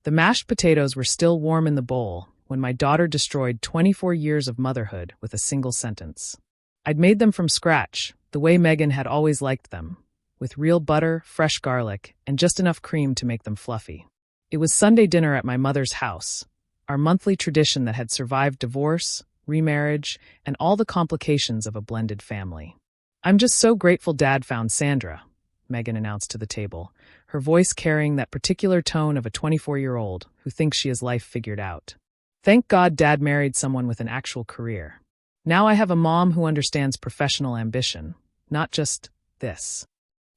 The mashed potatoes were still warm in the bowl when my daughter destroyed 24 years of motherhood with a single sentence. I'd made them from scratch, the way Megan had always liked them, with real butter, fresh garlic, and just enough cream to make them fluffy. It was Sunday dinner at my mother's house, our monthly tradition that had survived divorce, remarriage, and all the complications of a blended family. "I'm just so grateful Dad found Sandra," Megan announced to the table, her voice carrying that particular tone of a 24-year-old who thinks she has life figured out. "Thank God Dad married someone with an actual career. Now I have a mom who understands professional ambition, not just this."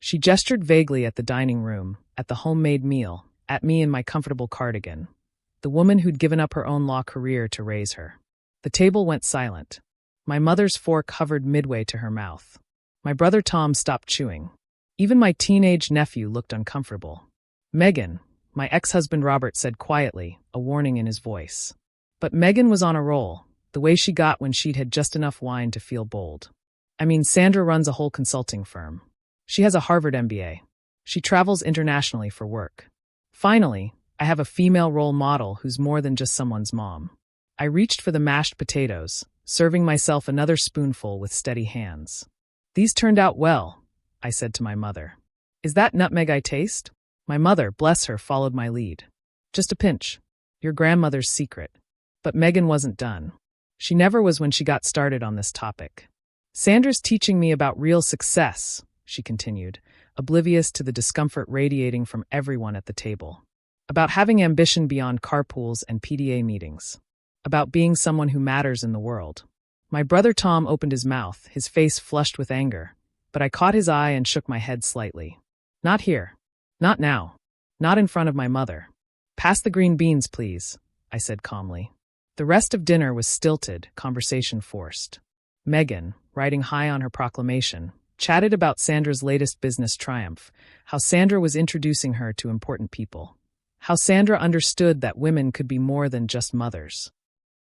She gestured vaguely at the dining room, at the homemade meal, at me in my comfortable cardigan, the woman who'd given up her own law career to raise her. The table went silent. My mother's fork hovered midway to her mouth. My brother Tom stopped chewing. Even my teenage nephew looked uncomfortable. "Megan," my ex-husband Robert said quietly, a warning in his voice. But Megan was on a roll, the way she got when she'd had just enough wine to feel bold. "I mean, Sandra runs a whole consulting firm. She has a Harvard MBA. She travels internationally for work. Finally, I have a female role model who's more than just someone's mom." I reached for the mashed potatoes, serving myself another spoonful with steady hands. "These turned out well," I said to my mother. "Is that nutmeg I taste?" My mother, bless her, followed my lead. "Just a pinch. Your grandmother's secret." But Megan wasn't done. She never was when she got started on this topic. "Sandra's teaching me about real success," she continued, oblivious to the discomfort radiating from everyone at the table. "About having ambition beyond carpools and PDA meetings. About being someone who matters in the world." My brother Tom opened his mouth, his face flushed with anger, but I caught his eye and shook my head slightly. "Not here. Not now. Not in front of my mother. Pass the green beans, please," I said calmly. The rest of dinner was stilted, conversation forced. Megan, riding high on her proclamation, chatted about Sandra's latest business triumph, how Sandra was introducing her to important people, how Sandra understood that women could be more than just mothers.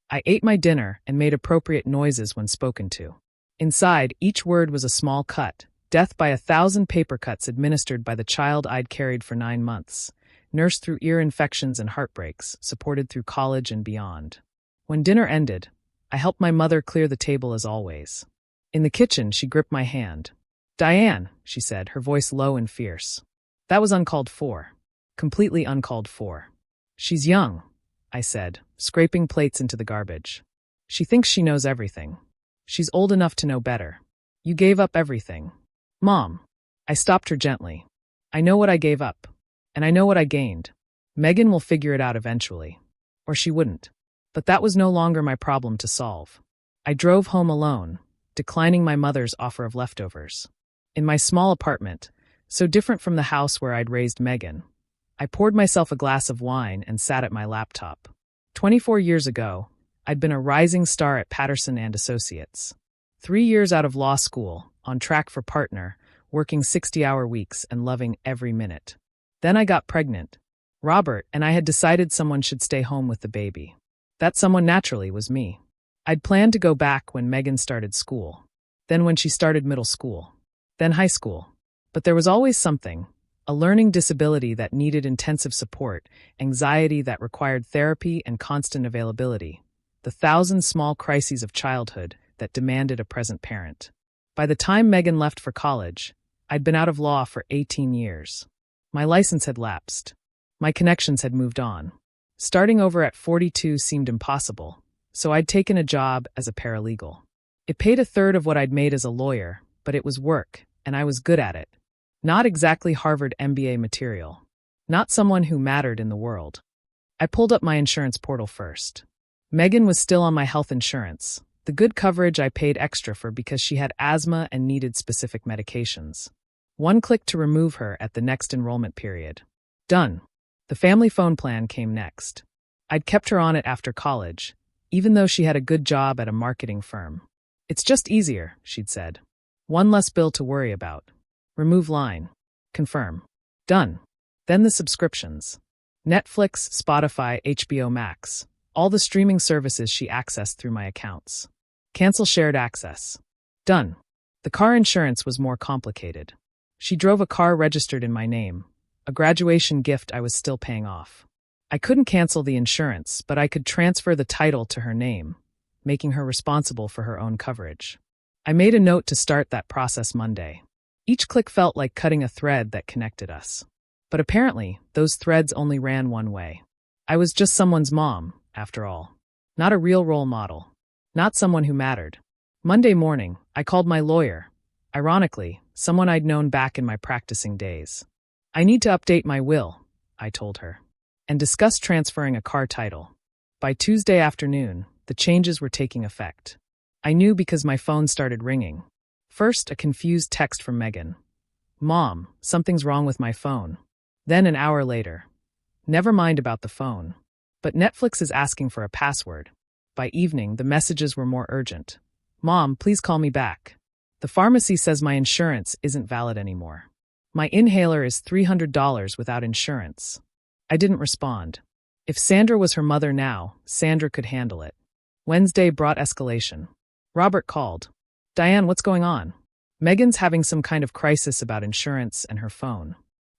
I ate my dinner and made appropriate noises when spoken to. Inside, each word was a small cut, death by 1,000 paper cuts administered by the child I'd carried for 9 months, nursed through ear infections and heartbreaks, supported through college and beyond. When dinner ended, I helped my mother clear the table as always. In the kitchen, she gripped my hand. "Diane," she said, her voice low and fierce. "That was uncalled for. Completely uncalled for." "She's young," I said, scraping plates into the garbage. "She thinks she knows everything. She's old enough to know better. You gave up everything." "Mom." I stopped her gently. "I know what I gave up. And I know what I gained. Megan will figure it out eventually. Or she wouldn't. But that was no longer my problem to solve." I drove home alone, declining my mother's offer of leftovers. In my small apartment, so different from the house where I'd raised Megan, I poured myself a glass of wine and sat at my laptop. 24 years ago, I'd been a rising star at Patterson and Associates. 3 years out of law school, on track for partner, working 60-hour weeks and loving every minute. Then I got pregnant. Robert and I had decided someone should stay home with the baby. That someone naturally was me. I'd planned to go back when Megan started school, then when she started middle school, then high school. But there was always something, a learning disability that needed intensive support, anxiety that required therapy and constant availability, the 1,000 small crises of childhood that demanded a present parent. By the time Megan left for college, I'd been out of law for 18 years. My license had lapsed. My connections had moved on. Starting over at 42 seemed impossible, so I'd taken a job as a paralegal. It paid a third of what I'd made as a lawyer, but it was work, and I was good at it. Not exactly Harvard MBA material. Not someone who mattered in the world. I pulled up my insurance portal first. Megan was still on my health insurance, the good coverage I paid extra for because she had asthma and needed specific medications. One click to remove her at the next enrollment period. Done. The family phone plan came next. I'd kept her on it after college, even though she had a good job at a marketing firm. "It's just easier," she'd said. "One less bill to worry about. Remove line. Confirm. Done." Then the subscriptions. Netflix, Spotify, HBO Max. All the streaming services she accessed through my accounts. Cancel shared access. Done. The car insurance was more complicated. She drove a car registered in my name, a graduation gift I was still paying off. I couldn't cancel the insurance, but I could transfer the title to her name, making her responsible for her own coverage. I made a note to start that process Monday. Each click felt like cutting a thread that connected us. But apparently, those threads only ran one way. I was just someone's mom, after all. Not a real role model. Not someone who mattered. Monday morning, I called my lawyer. Ironically, someone I'd known back in my practicing days. I need to update my will, I told her, and discuss transferring a car title. By Tuesday afternoon, the changes were taking effect. I knew because my phone started ringing. First, a confused text from Megan. Mom, something's wrong with my phone. Then an hour later. Never mind about the phone. But Netflix is asking for a password. By evening, the messages were more urgent. Mom, please call me back. The pharmacy says my insurance isn't valid anymore. My inhaler is $300 without insurance. I didn't respond. If Sandra was her mother now, Sandra could handle it. Wednesday brought escalation. Robert called. Diane, what's going on? Megan's having some kind of crisis about insurance and her phone.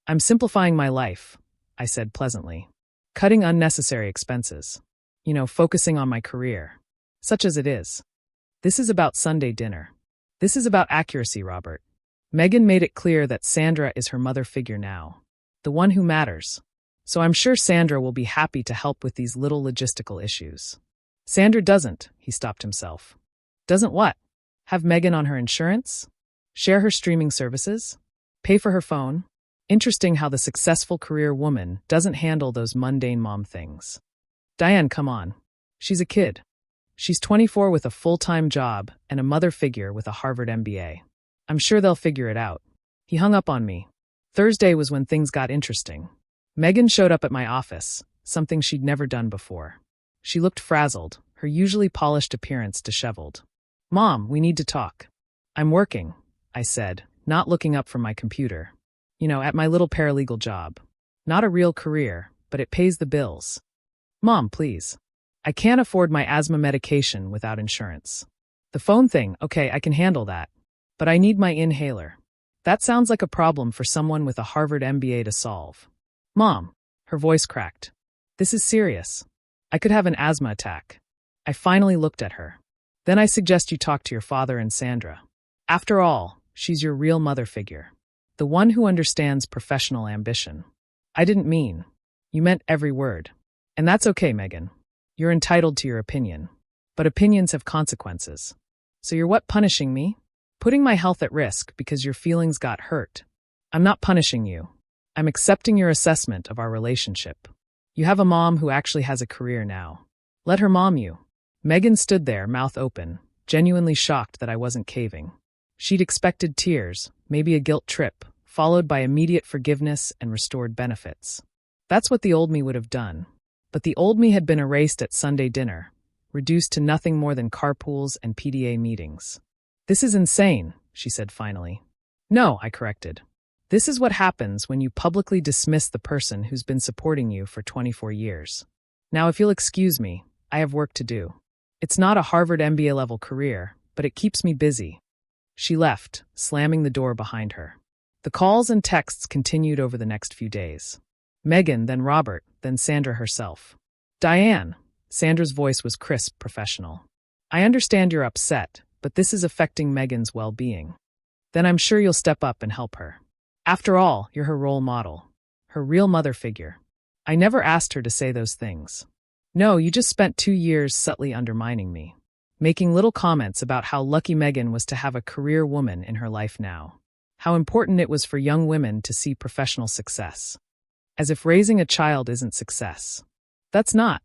I'm simplifying my life, I said pleasantly. Cutting unnecessary expenses. Focusing on my career. Such as it is. This is about Sunday dinner. This is about accuracy, Robert. Megan made it clear that Sandra is her mother figure now. The one who matters. So I'm sure Sandra will be happy to help with these little logistical issues. Sandra doesn't, he stopped himself. Doesn't what? Have Megan on her insurance? Share her streaming services? Pay for her phone? Interesting how the successful career woman doesn't handle those mundane mom things. Diane, come on. She's a kid. She's 24 with a full-time job and a mother figure with a Harvard MBA. I'm sure they'll figure it out. He hung up on me. Thursday was when things got interesting. Megan showed up at my office, something she'd never done before. She looked frazzled, her usually polished appearance disheveled. Mom, we need to talk. I'm working, I said, not looking up from my computer. At my little paralegal job. Not a real career, but it pays the bills. Mom, please. I can't afford my asthma medication without insurance. The phone thing, okay, I can handle that. But I need my inhaler. That sounds like a problem for someone with a Harvard MBA to solve. Mom, her voice cracked. This is serious. I could have an asthma attack. I finally looked at her. Then I suggest you talk to your father and Sandra. After all, she's your real mother figure. The one who understands professional ambition. I didn't mean. You meant every word. And that's okay, Megan. You're entitled to your opinion. But opinions have consequences. So you're what, punishing me? Putting my health at risk because your feelings got hurt. I'm not punishing you. I'm accepting your assessment of our relationship. You have a mom who actually has a career now. Let her mom you. Megan stood there, mouth open, genuinely shocked that I wasn't caving. She'd expected tears, maybe a guilt trip, followed by immediate forgiveness and restored benefits. That's what the old me would have done. But the old me had been erased at Sunday dinner, reduced to nothing more than carpools and PDA meetings. This is insane, she said finally. No, I corrected. This is what happens when you publicly dismiss the person who's been supporting you for 24 years. Now, if you'll excuse me, I have work to do. It's not a Harvard MBA level career, but it keeps me busy. She left, slamming the door behind her. The calls and texts continued over the next few days. Megan, then Robert, then Sandra herself. Diane. Sandra's voice was crisp, professional. I understand you're upset, but this is affecting Megan's well-being. Then I'm sure you'll step up and help her. After all, you're her role model. Her real mother figure. I never asked her to say those things. No, you just spent 2 years subtly undermining me. Making little comments about how lucky Megan was to have a career woman in her life now. How important it was for young women to see professional success. As if raising a child isn't success. That's not.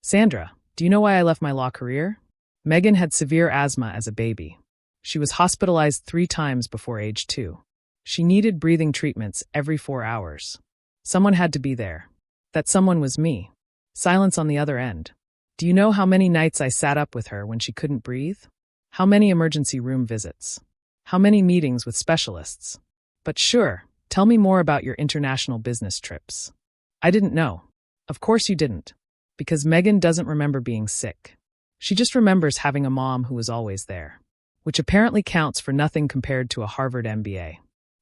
Sandra, do you know why I left my law career? Megan had severe asthma as a baby. She was hospitalized 3 times before age 2. She needed breathing treatments every 4 hours. Someone had to be there. That someone was me. Silence on the other end. Do you know how many nights I sat up with her when she couldn't breathe? How many emergency room visits? How many meetings with specialists? But sure, tell me more about your international business trips. I didn't know. Of course you didn't. Because Megan doesn't remember being sick. She just remembers having a mom who was always there. Which apparently counts for nothing compared to a Harvard MBA.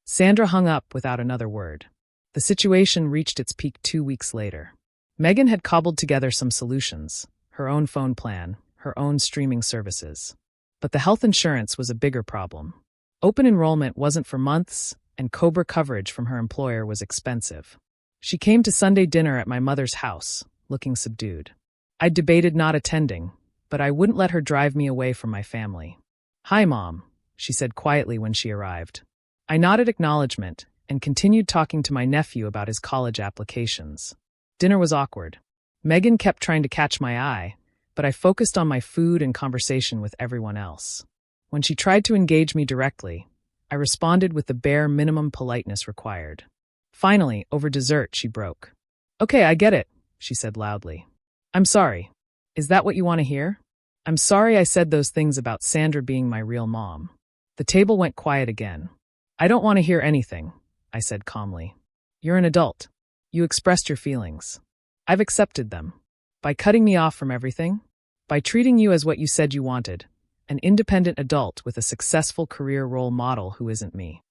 Sandra hung up without another word. The situation reached its peak 2 weeks later. Megan had cobbled together some solutions, her own phone plan, her own streaming services. But the health insurance was a bigger problem. Open enrollment wasn't for months, and COBRA coverage from her employer was expensive. She came to Sunday dinner at my mother's house, looking subdued. I debated not attending, but I wouldn't let her drive me away from my family. "Hi, Mom," she said quietly when she arrived. I nodded acknowledgement and continued talking to my nephew about his college applications. Dinner was awkward. Megan kept trying to catch my eye, but I focused on my food and conversation with everyone else. When she tried to engage me directly, I responded with the bare minimum politeness required. Finally, over dessert, she broke. "Okay, I get it," she said loudly. "I'm sorry. Is that what you want to hear? I'm sorry I said those things about Sandra being my real mom." The table went quiet again. "I don't want to hear anything," I said calmly. "You're an adult. You expressed your feelings. I've accepted them. By cutting me off from everything? By treating you as what you said you wanted, an independent adult with a successful career role model who isn't me."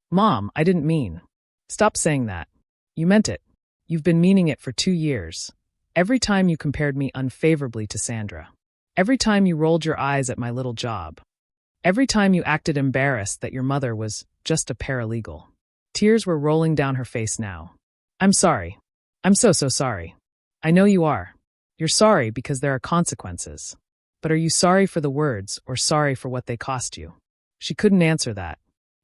"Mom, I didn't mean." "Stop saying that. You meant it. You've been meaning it for 2 years. Every time you compared me unfavorably to Sandra. Every time you rolled your eyes at my little job. Every time you acted embarrassed that your mother was just a paralegal." Tears were rolling down her face now. "I'm sorry. I'm so sorry. I know you are. You're sorry because there are consequences. But are you sorry for the words or sorry for what they cost you?" She couldn't answer that.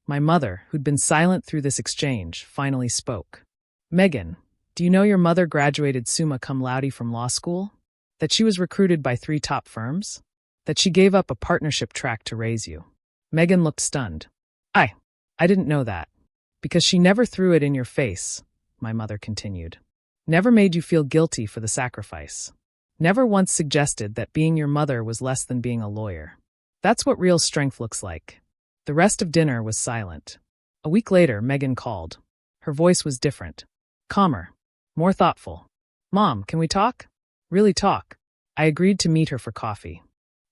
My mother, who'd been silent through this exchange, finally spoke. "Megan, do you know your mother graduated summa cum laude from law school? That she was recruited by 3 top firms? That she gave up a partnership track to raise you?" Megan looked stunned. I didn't know that. Because she never threw it in your face," my mother continued. "Never made you feel guilty for the sacrifice. Never once suggested that being your mother was less than being a lawyer. That's what real strength looks like." The rest of dinner was silent. A week later, Megan called. Her voice was different. Calmer. More thoughtful. "Mom, can we talk? Really talk?" I agreed to meet her for coffee.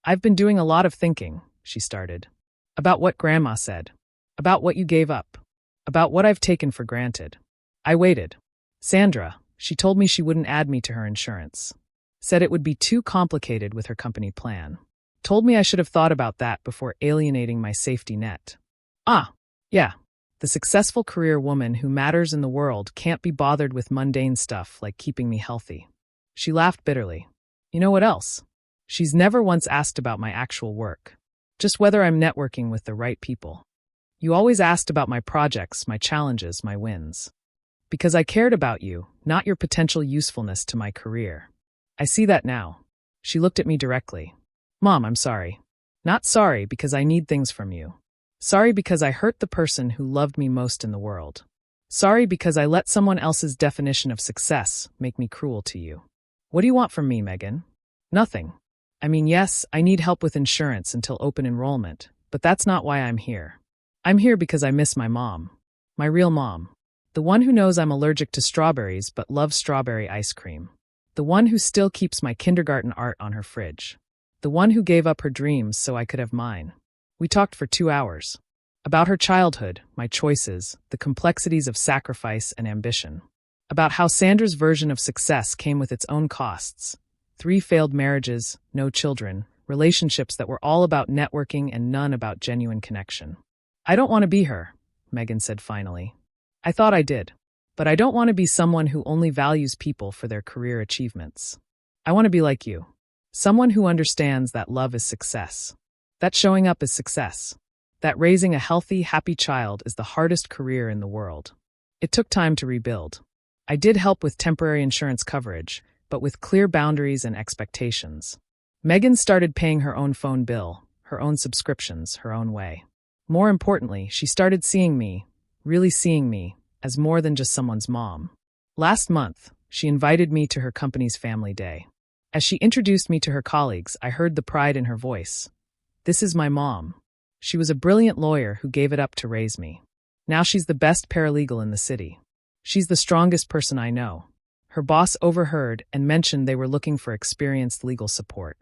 "I've been doing a lot of thinking," she started. "About what Grandma said. About what you gave up. About what I've taken for granted." I waited. "Sandra, she told me she wouldn't add me to her insurance. Said it would be too complicated with her company plan. Told me I should have thought about that before alienating my safety net." Yeah. The successful career woman who matters in the world can't be bothered with mundane stuff like keeping me healthy." She laughed bitterly. "You know what else? She's never once asked about my actual work. Just whether I'm networking with the right people. You always asked about my projects, my challenges, my wins. Because I cared about you, not your potential usefulness to my career. I see that now." She looked at me directly. "Mom, I'm sorry. Not sorry because I need things from you. Sorry because I hurt the person who loved me most in the world. Sorry because I let someone else's definition of success make me cruel to you." "What do you want from me, Megan?" "Nothing. I mean, yes, I need help with insurance until open enrollment, but that's not why I'm here. I'm here because I miss my mom. My real mom. The one who knows I'm allergic to strawberries but loves strawberry ice cream. The one who still keeps my kindergarten art on her fridge. The one who gave up her dreams so I could have mine." We talked for 2 hours. About her childhood, my choices, the complexities of sacrifice and ambition. About how Sandra's version of success came with its own costs. 3 failed marriages, no children, relationships that were all about networking and none about genuine connection. "I don't want to be her," Megan said finally. "I thought I did. But I don't want to be someone who only values people for their career achievements. I want to be like you. Someone who understands that love is success. That showing up is success. That raising a healthy, happy child is the hardest career in the world." It took time to rebuild. I did help with temporary insurance coverage, but with clear boundaries and expectations. Megan started paying her own phone bill, her own subscriptions, her own way. More importantly, she started seeing me, really seeing me, as more than just someone's mom. Last month, she invited me to her company's family day. As she introduced me to her colleagues, I heard the pride in her voice. "This is my mom. She was a brilliant lawyer who gave it up to raise me. Now she's the best paralegal in the city. She's the strongest person I know." Her boss overheard and mentioned they were looking for experienced legal support.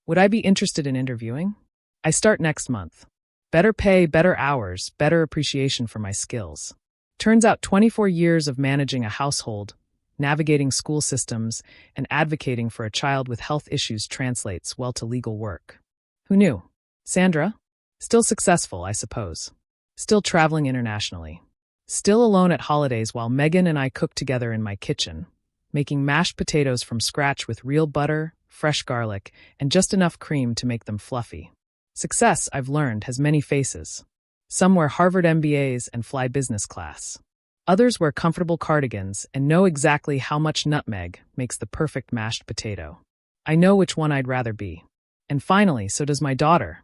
Would I be interested in interviewing? I start next month. Better pay, better hours, better appreciation for my skills. Turns out 24 years of managing a household navigating school systems, and advocating for a child with health issues translates well to legal work. Who knew? Sandra? Still successful, I suppose. Still traveling internationally. Still alone at holidays while Megan and I cook together in my kitchen, making mashed potatoes from scratch with real butter, fresh garlic, and just enough cream to make them fluffy. Success, I've learned, has many faces. Some wear Harvard MBAs and fly business class. Others wear comfortable cardigans and know exactly how much nutmeg makes the perfect mashed potato. I know which one I'd rather be. And finally, so does my daughter,